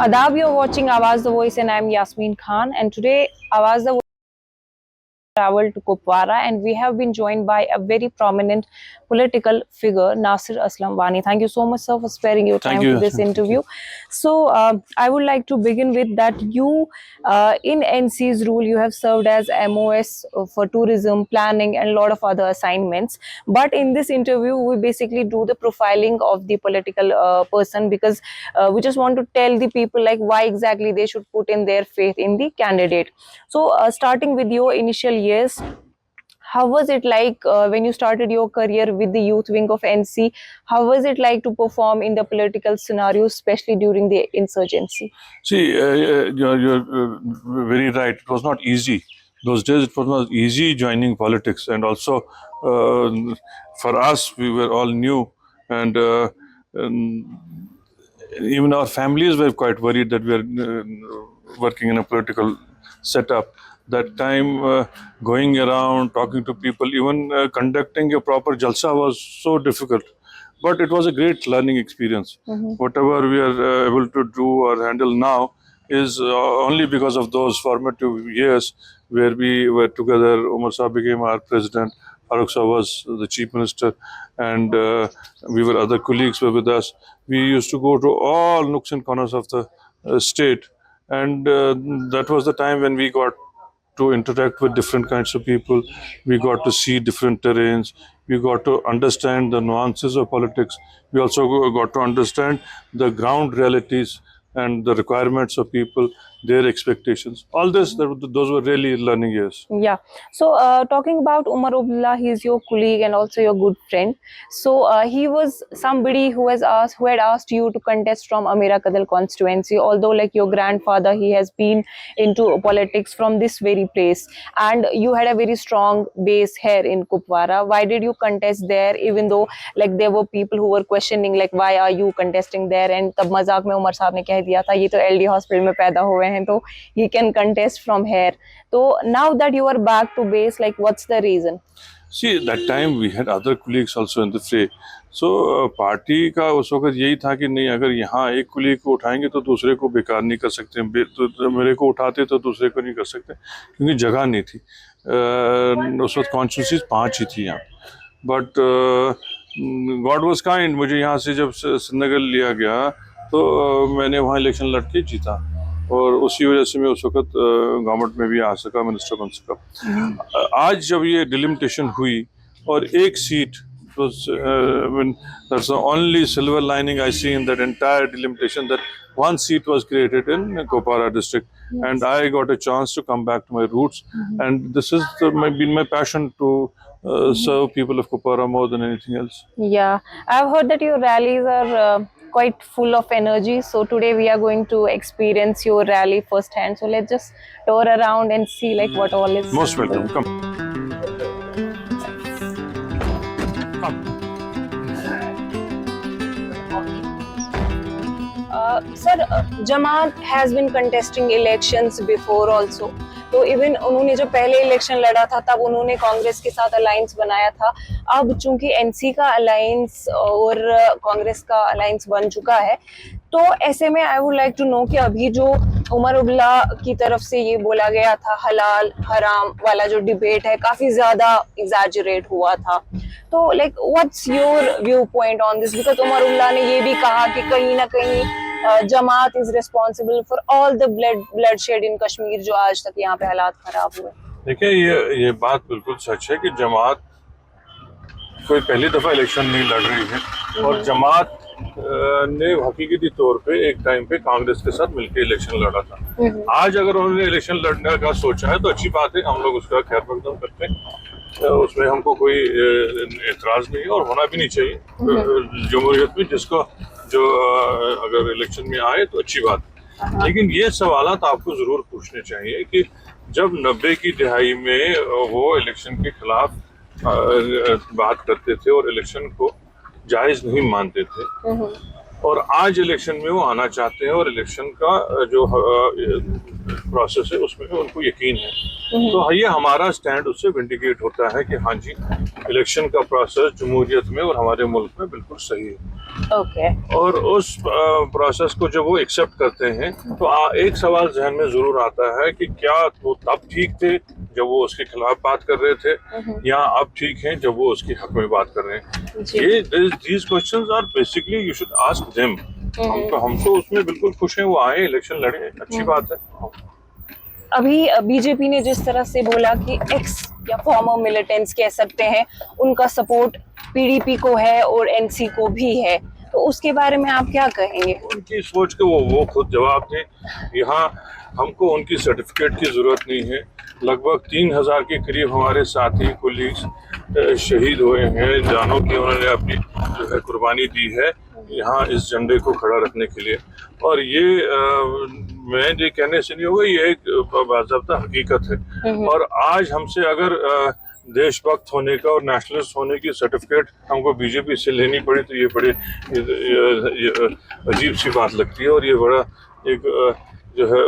Adab, you're watching Awaz the Voice, and I'm Yasmin Khan. And today, Awaz the Voice traveled to Kupwara, and we have been joined by a very prominent political figure, Nasir Aslam Wani. Thank you so much, sir, for sparing your time for this interview. So, I would like to begin with that you, in NC's rule, you have served as MOS for tourism, planning, and a lot of other assignments. But in this interview, we basically do the profiling of the political person because we just want to tell the people like why exactly they should put in their faith in the candidate. So, starting with your initial years, how was it like when you started your career with the youth wing of NC? How was it like to perform in the political scenario, especially during the insurgency? See, you're very right. It was not easy. Those days, it was not easy joining politics. And also, for us, we were all new. And even our families were quite worried that we are working in a political setup. That time, going around, talking to people, even conducting a proper jalsa was so difficult. But it was a great learning experience. Whatever we are able to do or handle now is only because of those formative years where we were together. Umar Saab became our president, Farooq Saab was the chief minister, and we were other colleagues were with us. We used to go to all nooks and corners of the state, and that was the time when we got to interact with different kinds of people. We got to see different terrains. We got to understand the nuances of politics. We also got to understand the ground realities and the requirements of people, their expectations. All this, those were really learning years. Yeah. So, talking about Umar Abdullah, he's your colleague and also your good friend. So, he was somebody who had asked you to contest from Amira Kadal constituency. Although, like your grandfather, he has been into politics from this very place, and you had a very strong base here in Kupwara. Why did you contest there? Even though, like, there were people who were questioning, like, why are you contesting there? And तब मजाक में उमर साहब ने कह दिया था, ये तो LD हॉस्पिटल में पैदा हुए हैं, तो he can contest from here. So now that you are back to base, like what's the reason? See, that time we had other colleagues also in the fray. So party का उस वक्त यही था कि नहीं, अगर यहाँ एक कुलीग को उठाएंगे तो दूसरे को बेकार नहीं कर सकते, तो मेरे को उठाते तो दूसरे को नहीं कर सकते, क्योंकि जगह नहीं थी। उस वक्त कॉन्स्टिट्यूंसीज 5 ही थी यहाँ। बट गॉड वाज काइंड, मुझे यहाँ से जब श्रीनगर लिया गया तो मैंने वहाँ इलेक्शन लड़ के जीता, और उसी वजह से मैं उस वक्त गवर्नमेंट में भी आ सका, मिनिस्टर बन सका। आज जब ये डिलिमिटेशन हुई और एक seat, that's the only silver lining I see in that entire delimitation, that one seat was created in Kupwara district, and I got a chance to come back to my roots, and this has been my passion to serve people of Kupwara more than anything else. Yeah, I've heard that your rallies are quite full of energy. So today we are going to experience your rally firsthand. So let's just tour around and see like what all is. Most welcome. Come. Sir, Jamaat has been contesting elections before also. तो even उन्होंने जब पहले election लड़ा था तब उन्होंने कांग्रेस के साथ अलायंस बनाया था। अब चूंकि एनसी का अलायंस और कांग्रेस का अलायंस बन चुका है, तो ऐसे में I would like to know कि अभी जो उमर अब्दुल्ला की तरफ से ये बोला गया था हलाल हराम वाला जो डिबेट है, काफी ज्यादा एग्जैजरेट हुआ था। तो like what's your view point on this? Because Omar Abdullah ने ये भी कहा कि कहीं ना कहीं Jamaat is responsible for all the bloodshed in Kashmir, जो आज तक यहाँ पे हालात खराब हुए। देखिए, ये बात बिल्कुल सच है कि जमात कोई पहली दफा इलेक्शन नहीं लड़ रही है, और जमात ने हकीकती तौर पे एक टाइम पे कांग्रेस के साथ मिलकर इलेक्शन लड़ा था। आज अगर उन्होंने इलेक्शन लड़ने का सोचा है तो अच्छी बात है, हम लोग उसका खैर मकदम करते हैं, उसमें हमको कोई एतराज नहीं है और होना भी नहीं चाहिए जमहूरियत में। जिसको जो अगर इलेक्शन में आए तो अच्छी बात है, लेकिन ये सवालात आपको जरूर पूछने चाहिए कि जब 90 की दिहाई में वो इलेक्शन के खिलाफ बात करते थे और इलेक्शन को जायज नहीं मानते थे, और आज इलेक्शन में वो आना चाहते हैं और इलेक्शन का जो प्रोसेस है उसमें भी उनको यकीन है। तो ये हमारा स्टैंड उससे विंडिकेट होता है कि हाँ जी, इलेक्शन का प्रोसेस जमहूरियत में और हमारे मुल्क में बिल्कुल सही है। ओके। और उस प्रोसेस को जब वो एक्सेप्ट करते हैं तो एक सवाल जहन में जरूर आता है कि क्या वो तब ठीक थे जब वो उसके खिलाफ बात कर रहे थे, या अब ठीक हैं जब वो उसके हक में बात कर रहे हैं। ये these questions are basically you should ask them. हम तो उसमें बिल्कुल खुश हैं, वो आए इलेक्शन लड़े, अच्छी बात है। अभी बीजेपी ने जिस तरह से बोला कि एक्स या फॉर्मर मिलिटेंट्स कह सकते हैं, उनका सपोर्ट पीडीपी को है और एनसी को भी है, तो उसके बारे में आप क्या कहेंगे? उनकी सोच के वो खुद जवाब दें। यहाँ हमको उनकी सर्टिफिकेट की जरूरत नहीं है। लगभग 3000 के करीब हमारे साथी कुलीग्स शहीद हुए हैं, जानों की उन्होंने अपनी जो है कुर्बानी दी है यहाँ इस झंडे को खड़ा रखने के लिए। और ये मैं ये कहने से नहीं होगा, ये एक बाज़ाब्ता हकीकत है। और आज हमसे अगर देशभक्त होने का और नेशनलिस्ट होने की सर्टिफिकेट हमको बीजेपी से लेनी पड़ी तो ये बड़े ये अजीब सी बात लगती है। और ये बड़ा एक जो है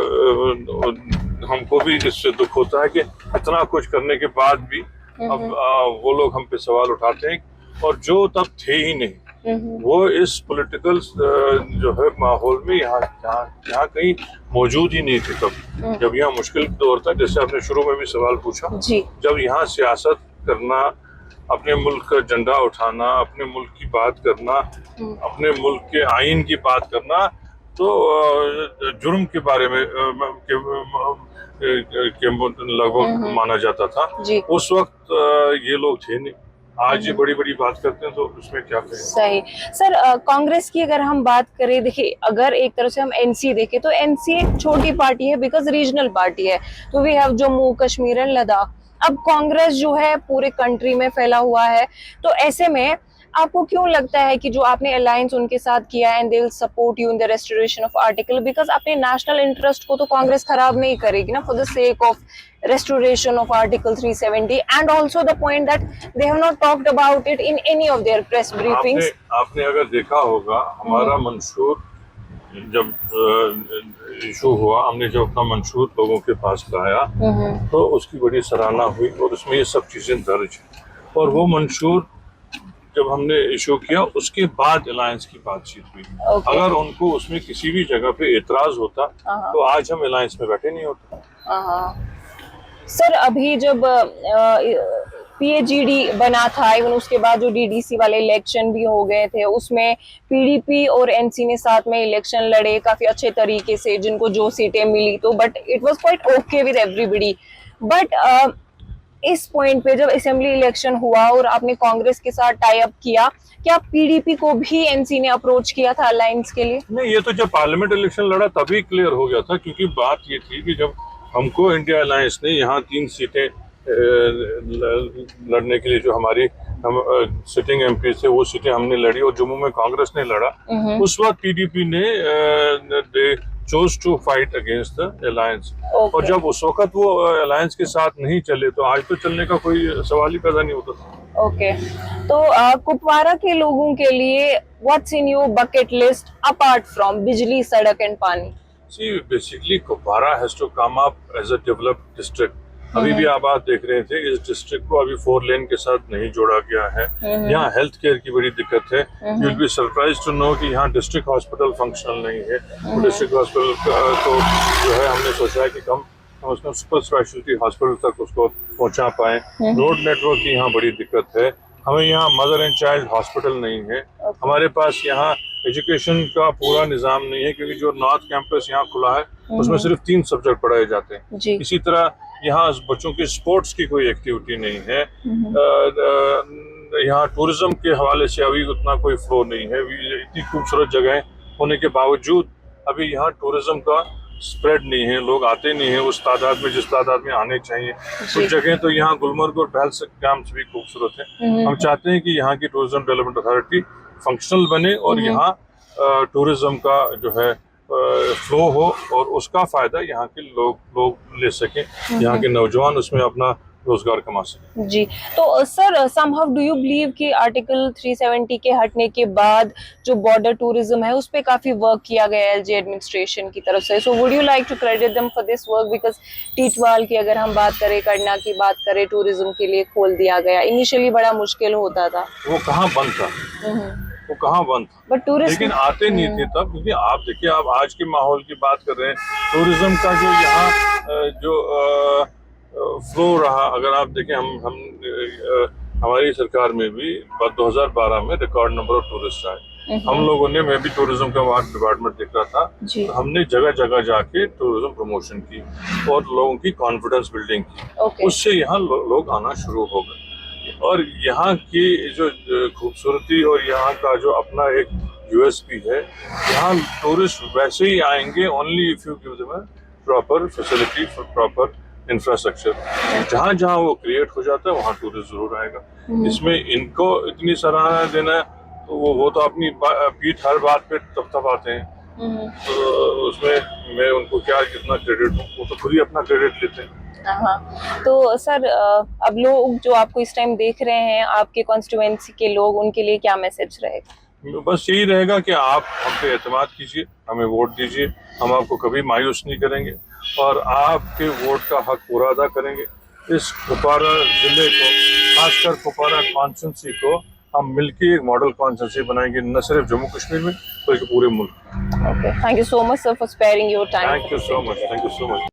हमको भी इससे दुख होता है कि इतना कुछ करने के बाद भी अब वो लोग हम पे सवाल उठाते हैं, और जो तब थे ही नहीं, वो इस पॉलिटिकल जो है माहौल में यहाँ कहीं मौजूद ही नहीं थे तब, जब यहाँ मुश्किल दौर था। जैसे आपने शुरू में भी सवाल पूछा, जब यहाँ सियासत करना, अपने मुल्क का झंडा उठाना, अपने मुल्क की बात करना, अपने मुल्क के आइन की बात करना, तो जुर्म के बारे में लगभग माना जाता था। उस वक्त ये लोग थे नहीं। आज ये बड़ी बड़ी बात करते हैं तो उसमें क्या कहें। सही सर, कांग्रेस की अगर हम बात करें, देखिए अगर एक तरह से हम एनसी देखें तो एनसी एक छोटी पार्टी है बिकॉज रीजनल पार्टी है, तो we have Jammu Kashmir and Ladakh. अब कांग्रेस जो है पूरे कंट्री में फैला हुआ है, तो ऐसे में आपको क्यों लगता है कि जो आपने अलायंस उनके साथ किया and they will support you in the restoration of article, because अपने नेशनल इंटरेस्ट को तो कांग्रेस खराब नहीं करेगी ना, for the sake of restoration of article 370, and also the point that they have not talked about it in any of their press briefings. आपने अगर देखा होगा हमारा मंशूर जब इशू हुआ, हमने जब अपना मंशूर लोगों के पास लाया तो उसकी बड़ी सराहना हुई और उसमें ये सब चीजें दर्ज हैं। और वो मंशूर जब हमने इशू किया उसके बाद अलायंस की बातचीत हुई। अगर उनको उसमें किसी भी जगह पे एतराज होता तो आज हम अलायंस में बैठे नहीं होते। सर अभी जब पीएजीडी बना था, इवन उसके बाद जो डीडीसी वाले इलेक्शन भी हो गए थे, उसमें पीडीपी और एनसी ने साथ में इलेक्शन लड़े काफी अच्छे तरीके से, जिनको जो सीटें मिली, तो but it was quite okay with everybody. But इस पॉइंट पे जब असेंबली इलेक्शन हुआ और आपने कांग्रेस के साथ टाई अप किया, क्या पीडीपी को भी एनसी ने अप्रोच किया था अलायंस के लिए? नहीं, ये तो जब पार्लियामेंट इलेक्शन लड़ा तभी क्लियर हो गया था, क्योंकि बात ये थी कि जब हमको इंडिया अलायंस ने यहाँ 3 सीटें लड़ने के लिए, जो हमारी हम सिटिंग एमपी थे वो सीटें हमने लड़ी और जम्मू में कांग्रेस ने लड़ा, उस वक्त पीडीपी ने they chose to fight against the alliance. और जब उस वक्त वो अलायंस के साथ नहीं चले तो आज तो चलने का कोई सवाल ही पैदा नहीं होता। ओके, तो कुपवारा के लोगों के लिए what's in your bucket list apart from बिजली, सड़क एंड पानी? See, basically Kupwara has to come up as a developed district. अभी भी आप बात देख रहे थे, इस डिस्ट्रिक्ट को अभी 4 लेन के साथ नहीं जोड़ा गया है। यहाँ हेल्थ केयर की बड़ी दिक्कत है। You will be surprised to know कि यहाँ डिस्ट्रिक्ट हॉस्पिटल फंक्शनल नहीं है। तो डिस्ट्रिक्ट हॉस्पिटल को जो है हमने सोचा है कि हम उसको सुपर स्पेशलिटी हॉस्पिटल तक उसको पहुँचा पाए। रोड नेटवर्क की यहाँ बड़ी दिक्कत है। हमें यहाँ मदर एंड चाइल्ड हॉस्पिटल नहीं है। हमारे पास यहाँ एजुकेशन का पूरा निज़ाम नहीं है, क्योंकि जो नॉर्थ कैंपस यहाँ खुला है उसमें सिर्फ 3 सब्जेक्ट पढ़ाए जाते हैं। इसी तरह यहाँ बच्चों की स्पोर्ट्स की कोई एक्टिविटी नहीं है। यहाँ टूरिज्म के हवाले से अभी उतना कोई फ्लो नहीं है। इतनी खूबसूरत जगह होने के बावजूद अभी यहाँ टूरिज्म का स्प्रेड नहीं है, लोग आते नहीं है उस तादाद में जिस तादाद में आने चाहिए। कुछ जगह तो यहाँ गुलमर्ग और पहलगाम से भी खूबसूरत है। हम चाहते हैं कि यहाँ की टूरिज्म डेवलपमेंट अथॉरिटी फंक्शनल बने और यहाँ टूरिज्म का जो है फ्लो हो और उसका फायदा यहाँ के लोग ले सकें। यहाँ के नौजवान उसमें अपना रोजगार कमा सके। जी, तो sir somehow do you believe कि आर्टिकल 370 के हटने के बाद जो बॉर्डर टूरिज्म है उस पे काफी वर्क किया गया है एलजी एडमिनिस्ट्रेशन की तरफ से, so would you like to credit them for this work? Because Tithwal की अगर हम बात करें, करना की बात करें, टूरिज्म के लिए खोल दिया गया, इनिशियली बड़ा मुश्किल होता था। वो कहाँ बंद था, वो कहाँ बंद था, बट टूरिस्ट लेकिन आते नहीं थे तब, क्योंकि आप देखिए, आप आज के माहौल की बात कर रहे हैं, टूरिज्म का जो यहाँ जो फ्लो रहा, अगर आप देखें, हमारी सरकार में भी 2012 में रिकॉर्ड नंबर ऑफ टूरिस्ट आए। हम लोगों ने, मैं भी टूरिज्म का वहाँ डिपार्टमेंट देख रहा था, तो हमने जगह जगह जाके टूरिज्म प्रमोशन की और लोगों की कॉन्फिडेंस बिल्डिंग की। उससे यहाँ लोग आना शुरू हो गए, और यहाँ की जो खूबसूरती और यहाँ का जो अपना एक यूएसपी है, यहाँ टूरिस्ट वैसे ही आएंगे only if you give them proper facility, proper infrastructure. जहाँ जहाँ वो क्रिएट हो जाता है वहाँ टूरिस्ट जरूर आएगा। इसमें इनको इतनी सराहना देना, तो वो तो अपनी पीठ हर बात पे थपथपाते हैं, तो उसमें मैं उनको क्या कितना क्रेडिट दूं, वो तो खुद ही अपना क्रेडिट लेते हैं। हाँ, तो सर अब लोग जो आपको इस टाइम देख रहे हैं, आपके कॉन्स्टिट्यूएंसी के लोग, उनके लिए क्या मैसेज रहेगा? बस यही रहेगा कि आप हम पे एतमाद कीजिए, हमें वोट दीजिए, हम आपको कभी मायूस नहीं करेंगे और आपके वोट का हक पूरा अदा करेंगे। इस कुपवारा जिले को, खासकर कुपवारा कॉन्स्टिट्यूंसी को हम मिलकर एक मॉडल कॉन्स्टिट्यूंसी बनाएंगे, न सिर्फ जम्मू कश्मीर में बल्कि पूरे मुल्क। Okay, thank you so much sir for sparing your time. Thank you so much, thank you so much.